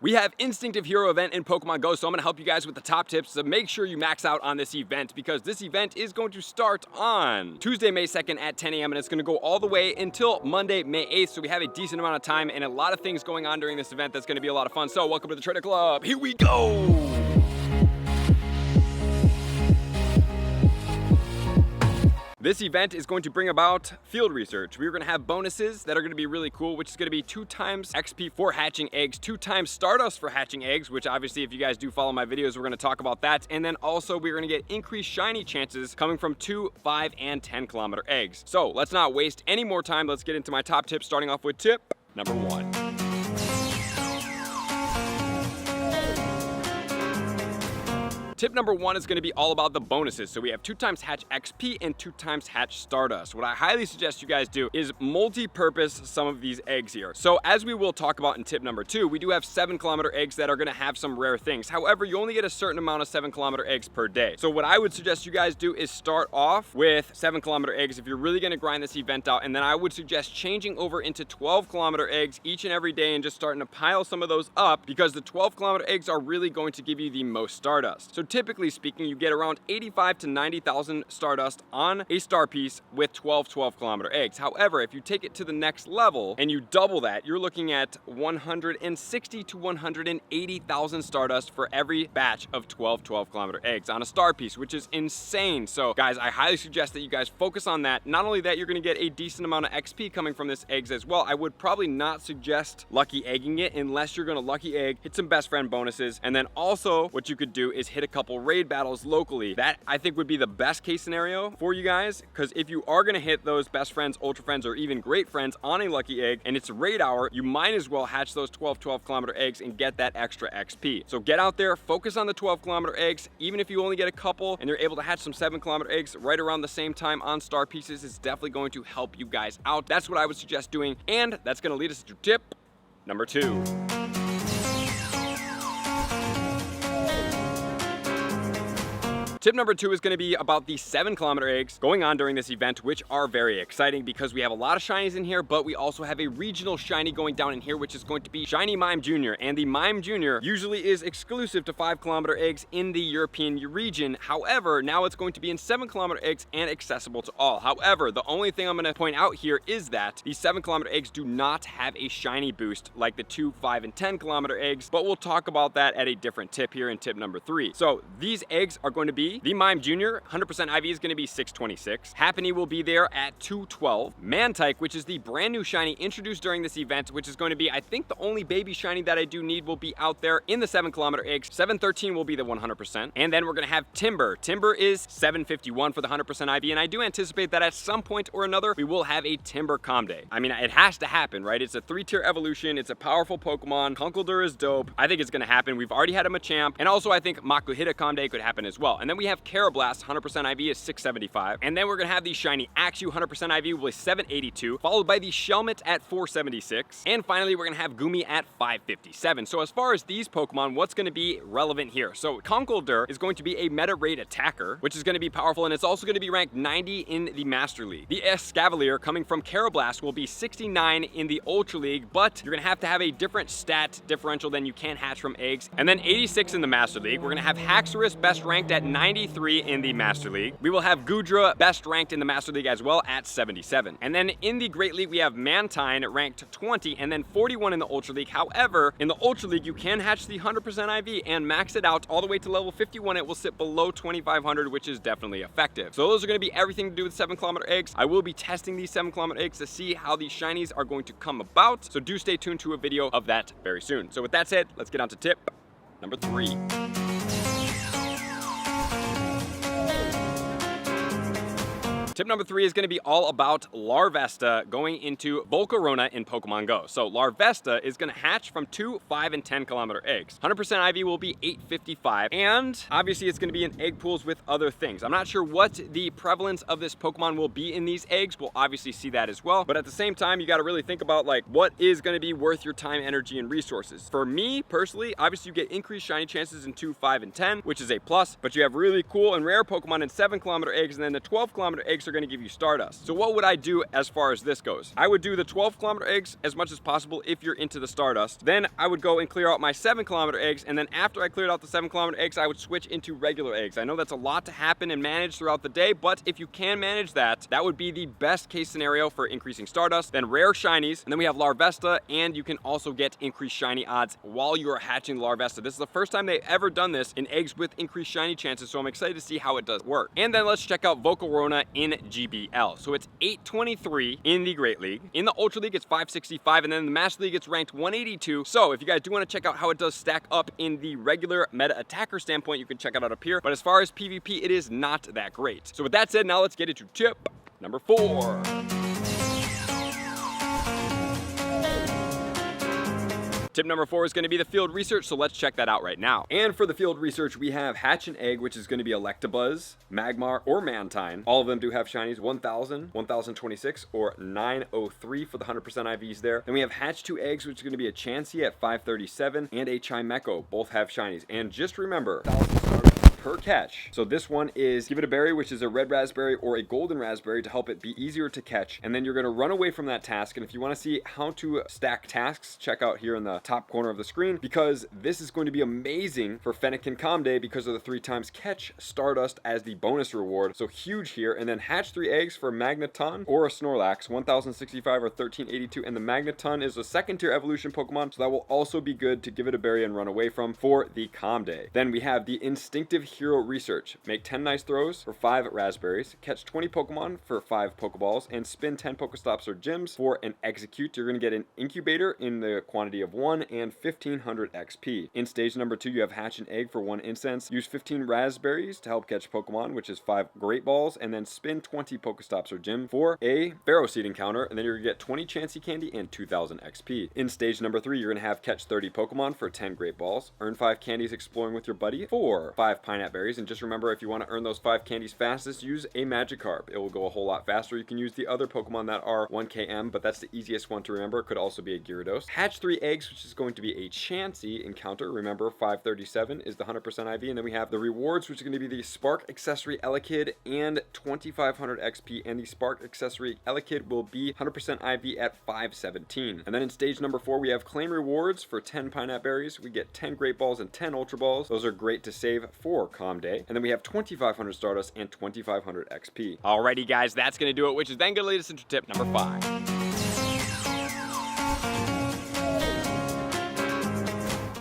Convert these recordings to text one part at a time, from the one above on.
We have Instinctive Hero event in Pokemon Go, so I'm going to help you guys with the top tips to make sure you max out on this event, because this event is going to start on Tuesday, May 2nd at 10 a.m. and it's going to go all the way until Monday, May 8th. So we have a decent amount of time and a lot of things going on during this event that's going to be a lot of fun. So welcome to the Trader Club. Here we go. This event is going to bring about field research. We're going to have bonuses that are going to be really cool, which is going to be 2 times XP for hatching eggs, 2 times Stardust for hatching eggs, which obviously if you guys do follow my videos, we're going to talk about that. And then also we're going to get increased shiny chances coming from 2, 5, and 10 kilometer eggs. So let's not waste any more time. Let's get into my top tips, starting off with tip number 1. Tip number 1 is going to be all about the bonuses. So we have 2 times Hatch XP and 2 times Hatch Stardust. What I highly suggest you guys do is multi-purpose some of these eggs here. So as we will talk about in tip number 2, we do have 7 kilometer eggs that are going to have some rare things. However, you only get a certain amount of 7 kilometer eggs per day. So what I would suggest you guys do is start off with 7 kilometer eggs if you're really going to grind this event out. And then I would suggest changing over into 12 kilometer eggs each and every day and just starting to pile some of those up, because the 12 kilometer eggs are really going to give you the most Stardust. So typically speaking, you get around 85 to 90,000 Stardust on a star piece with 12 kilometer eggs. However, if you take it to the next level and you double that, you're looking at 160 to 180,000 Stardust for every batch of 12 kilometer eggs on a star piece, which is insane. So guys, I highly suggest that you guys focus on that. Not only that, you're going to get a decent amount of XP coming from this eggs as well. I would probably not suggest lucky egging it unless you're going to lucky egg, hit some best friend bonuses, and then also what you could do is hit a couple raid battles locally. That I think would be the best case scenario for you guys, because if you are going to hit those best friends, ultra friends, or even great friends on a lucky egg and it's raid hour, you might as well hatch those 12 kilometer eggs and get that extra XP. So get out there, focus on the 12 kilometer eggs. Even if you only get a couple and you're able to hatch some 7 kilometer eggs right around the same time on star pieces, it's definitely going to help you guys out. That's what I would suggest doing, and that's going to lead us to tip number 2. Tip number 2 is going to be about the 7 kilometer eggs going on during this event, which are very exciting because we have a lot of shinies in here, but we also have a regional shiny going down in here, which is going to be Shiny Mime JR. And the Mime JR usually is exclusive to 5 kilometer eggs in the European region. However, now it's going to be in 7 kilometer eggs and accessible to all. However, the only thing I'm going to point out here is that these 7 kilometer eggs do not have a shiny boost like the 2, 5, and 10 kilometer eggs, but we'll talk about that at a different tip here in tip number 3. So these eggs are going to be the Mime JR, 100% IV is going to be 626. Happiny will be there at 212. Mantyke, which is the brand new shiny introduced during this event, which is going to be, I think, the only baby shiny that I do need, will be out there in the 7 kilometer eggs. 713 will be the 100%. And then we're going to have Timber. Timber is 751 for the 100% IV, and I do anticipate that at some point or another, we will have a Timber Calm Day. I mean, it has to happen, right? It's a 3-tier evolution. It's a powerful Pokemon. Conkeldurr is dope. I think it's going to happen. We've already had a Machamp, and also I think Makuhita Calm Day could happen as well. And then we have Blast, 100% IV is 675. And then we're going to have the shiny Axew 100% IV with 782, followed by the Shelmet at 476. And finally, we're going to have Gumi at 557. So as far as these Pokemon, what's going to be relevant here? So Conkeldurr is going to be a meta raid attacker, which is going to be powerful, and it's also going to be ranked 90 in the Master League. The Escavalier coming from Blast will be 69 in the Ultra League, but you're going to have a different stat differential than you can hatch from eggs. And then 86 in the Master League. We're going to have Haxorus best ranked at 93 in the Master League. We will have Goodra best ranked in the Master League as well at 77. And then in the Great League, we have Mantine ranked 20 and then 41 in the Ultra League. However, in the Ultra League, you can hatch the 100% IV and max it out all the way to level 51. It will sit below 2,500, which is definitely effective. So those are going to be everything to do with 7 kilometer eggs. I will be testing these 7 kilometer eggs to see how these shinies are going to come about. So do stay tuned to a video of that very soon. So with that said, let's get on to tip number 3. Tip number 3 is going to be all about Larvesta going into Volcarona in Pokemon Go. So Larvesta is going to hatch from 2, 5, and 10 kilometer eggs. 100% IV will be 855, and obviously it's going to be in egg pools with other things. I'm not sure what the prevalence of this Pokemon will be in these eggs. We'll obviously see that as well, but at the same time, you got to really think about like what is going to be worth your time, energy, and resources. For me personally, obviously you get increased shiny chances in 2, 5, and 10, which is a plus, but you have really cool and rare Pokemon in 7 kilometer eggs, and then the 12 kilometer eggs eggs are going to give you Stardust. So what would I do as far as this goes? I would do the 12-kilometer eggs as much as possible if you're into the Stardust. Then I would go and clear out my 7-kilometer eggs, and then after I cleared out the 7-kilometer eggs, I would switch into regular eggs. I know that's a lot to happen and manage throughout the day, but if you can manage that, that would be the best case scenario for increasing Stardust. Then rare shinies, and then we have Larvesta, and you can also get increased shiny odds while you are hatching Larvesta. This is the first time they've ever done this in eggs with increased shiny chances, so I'm excited to see how it does work. And then let's check out Volcarona in GBL. So it's 823 in the Great League. In the Ultra League, it's 565, and then in the Master League, it's ranked 182. So if you guys do want to check out how it does stack up in the regular meta attacker standpoint, you can check it out up here. But as far as PvP, it is not that great. So with that said, now let's get into tip number 4. Tip number 4 is going to be the field research, so let's check that out right now. And for the field research, we have Hatch and Egg, which is going to be Electabuzz, Magmar, or Mantyke. All of them do have shinies, 1000, 1026, or 903 for the 100% IVs there. Then we have Hatch 2 Eggs, which is going to be a Chansey at 537, and a Chimecho. Both have shinies. And just remember, 1,000 Stardust per catch. So this one is Give It a Berry, which is a red raspberry or a golden raspberry to help it be easier to catch. And then you're going to run away from that task. And if you want to see how to stack tasks, check out here in the top corner of the screen, because this is going to be amazing for Fennekin Calm Day because of the 3x catch Stardust as the bonus reward. So huge here. And then Hatch 3 Eggs for Magneton or a Snorlax, 1065 or 1382. And the Magneton is a second tier evolution Pokemon, so that will also be good to Give It a Berry and run away from for the Calm Day. Then we have the Instinctive Hero Research. Make 10 nice throws for 5 raspberries, catch 20 Pokemon for 5 Pokeballs, and spin 10 Pokestops or Gyms for an Execute. You're going to get an Incubator in the quantity of 1 and 1500 XP. In stage number 2, you have Hatch and Egg for 1 instance. Use 15 raspberries to help catch Pokemon, which is 5 Great Balls, and then spin 20 Pokestops or Gym for a Pharaoh Seed encounter, and then you're going to get 20 Chansey Candy and 2000 XP. In stage number 3, you're going to have catch 30 Pokemon for 10 Great Balls, earn 5 candies exploring with your buddy for 5 Pineapple Berries, and just remember, if you want to earn those 5 candies fastest, use a Magikarp. It will go a whole lot faster. You can use the other Pokemon that are 1km, but that's the easiest one to remember. It could also be a Gyarados. Hatch 3 Eggs, which is going to be a Chansey encounter. Remember, 537 is the 100% IV, and then we have the rewards, which is going to be the Spark Accessory Elekid and 2500 XP, and the Spark Accessory Elekid will be 100% IV at 517. And then in stage number 4, we have claim rewards for 10 Pineapple Berries. We get 10 Great Balls and 10 Ultra Balls. Those are great to save for Calm Day. And then we have 2500 Stardust and 2500 XP. Alrighty guys, that's going to do it, which is then going to lead us into tip number 5.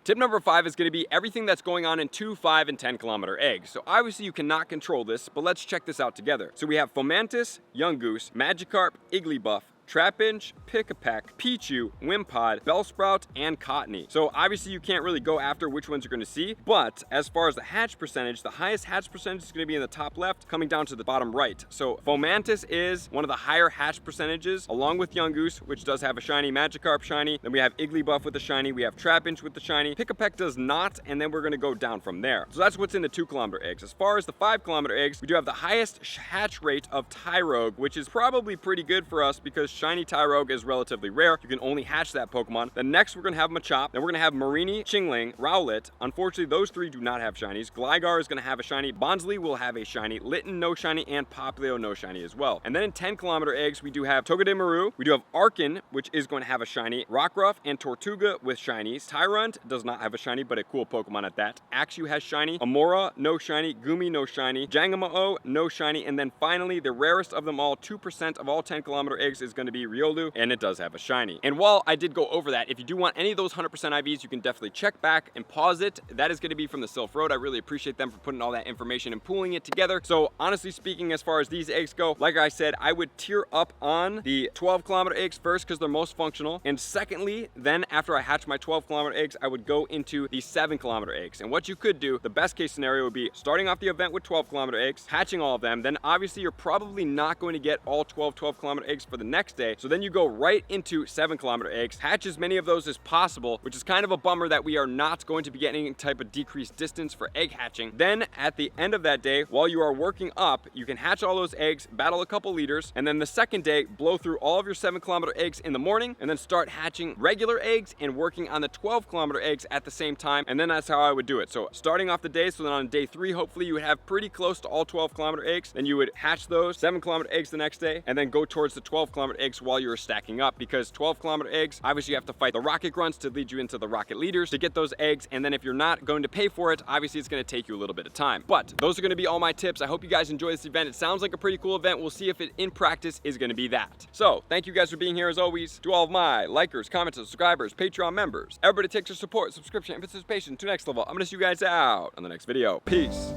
Tip number 5 is going to be everything that's going on in 2, 5, and 10 kilometer eggs. So obviously you cannot control this, but let's check this out together. So we have Fomantis, Yungoos, Magikarp, Igglybuff, Trapinch, Pick-a-Peck, Pichu, Wimpod, Bellsprout, and Cottony. So obviously you can't really go after which ones you're going to see, but as far as the hatch percentage, the highest hatch percentage is going to be in the top left, coming down to the bottom right. So Fomantis is one of the higher hatch percentages, along with Yungoos, which does have a shiny, Magikarp shiny. Then we have Igglybuff with the shiny, we have Trapinch with the shiny, Pick-a-Peck does not, and then we're going to go down from there. So that's what's in the 2 kilometer eggs. As far as the 5 kilometer eggs, we do have the highest hatch rate of Tyrogue, which is probably pretty good for us because shiny Tyrogue is relatively rare. You can only hatch that Pokemon. Then next we're going to have Machop. Then we're going to have Marini, Chingling, Rowlet. Unfortunately, those 3 do not have shinies. Gligar is going to have a shiny. Bonsly will have a shiny. Litten, no shiny, and Popplio, no shiny as well. And then in 10 kilometer eggs, we do have Togedemaru. We do have Arkin, which is going to have a shiny. Rockruff and Tortuga with shinies. Tyrunt does not have a shiny, but a cool Pokemon at that. Axew has shiny. Amora, no shiny. Gumi, no shiny. Jangamao, no shiny. And then finally, the rarest of them all, 2% of all 10 kilometer eggs is going to be Riolu, and it does have a shiny. And while I did go over that, if you do want any of those 100% IVs, you can definitely check back and pause it. That is going to be from the Sylph Road. I really appreciate them for putting all that information and pooling it together. So honestly speaking, as far as these eggs go, like I said, I would tier up on the 12 kilometer eggs first because they're most functional. And secondly, then after I hatch my 12 kilometer eggs, I would go into the 7 kilometer eggs. And what you could do, the best case scenario would be starting off the event with 12 kilometer eggs, hatching all of them. Then obviously you're probably not going to get all 12 kilometer eggs for the next day. So then you go right into 7-kilometer eggs, hatch as many of those as possible, which is kind of a bummer that we are not going to be getting any type of decreased distance for egg hatching. Then at the end of that day, while you are working up, you can hatch all those eggs, battle a couple leaders, and then the second day, blow through all of your 7-kilometer eggs in the morning, and then start hatching regular eggs and working on the 12-kilometer eggs at the same time. And then that's how I would do it. So starting off the day, so then on day 3, hopefully you would have pretty close to all 12-kilometer eggs. Then you would hatch those 7-kilometer eggs the next day, and then go towards the 12-kilometer eggs while you're stacking up, because 12-kilometer eggs, obviously you have to fight the rocket grunts to lead you into the rocket leaders to get those eggs. And then if you're not going to pay for it, obviously it's going to take you a little bit of time. But those are going to be all my tips. I hope you guys enjoy this event. It sounds like a pretty cool event. We'll see if it in practice is going to be that. So thank you guys for being here as always. To all of my likers, commenters, subscribers, Patreon members, everybody takes your support, subscription, and participation to next level. I'm going to see you guys out on the next video. Peace.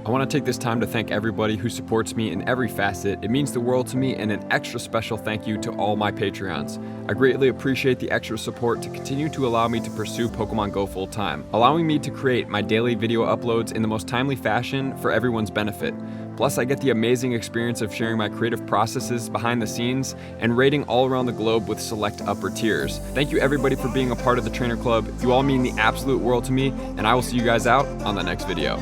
I want to take this time to thank everybody who supports me in every facet. It means the world to me, and an extra special thank you to all my Patreons. I greatly appreciate the extra support to continue to allow me to pursue Pokemon Go full time, allowing me to create my daily video uploads in the most timely fashion for everyone's benefit. Plus, I get the amazing experience of sharing my creative processes behind the scenes and raiding all around the globe with select upper tiers. Thank you everybody for being a part of the Trainer Club. You all mean the absolute world to me, and I will see you guys out on the next video.